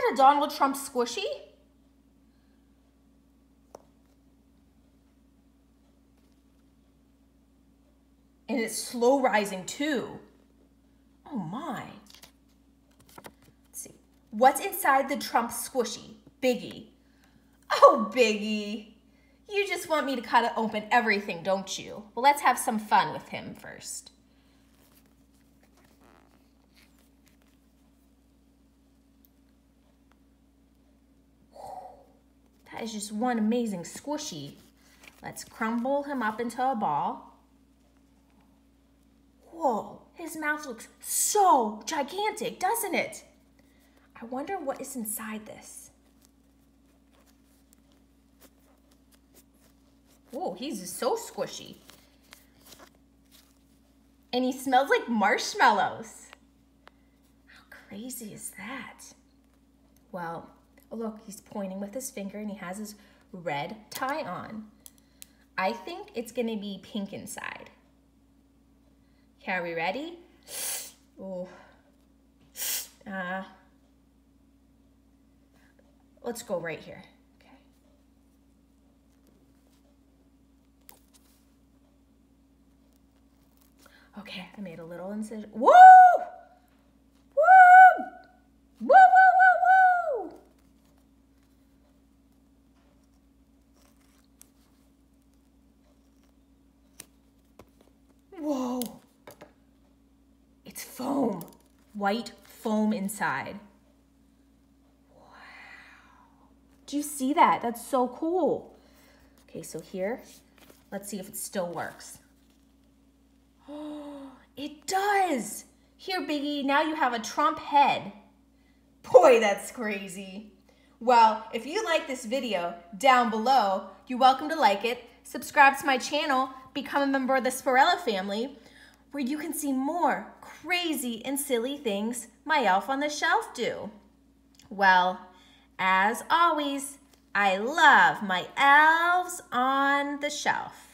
that a Donald Trump squishy? And it's slow rising too. Oh my. Let's see. What's inside the Trump squishy? Biggie. Oh, Biggie. You just want me to cut open everything, don't you? Well, let's have some fun with him first. That is just one amazing squishy. Let's crumble him up into a ball. Whoa, his mouth looks so gigantic, doesn't it? I wonder what is inside this. Whoa, he's so squishy. And he smells like marshmallows. How crazy is that? Well, oh look, he's pointing with his finger and he has his red tie on. I think it's gonna be pink inside. Okay, are we ready? Oh. Let's go right here. Okay. Okay, I made a little incision. Woo! Woo! Woo, woo, woo, woo! Whoa! It's foam. White foam inside. Wow. Do you see that? That's so cool. Okay, so here, let's see if it still works. Oh, it does. Here, Biggie, now you have a Trump head. Boy, that's crazy. Well, if you like this video, down below, you're welcome to like it, subscribe to my channel, become a member of the Sporella family, where you can see more crazy and silly things my elf on the shelf do. Well, as always, I love my elves on the shelf.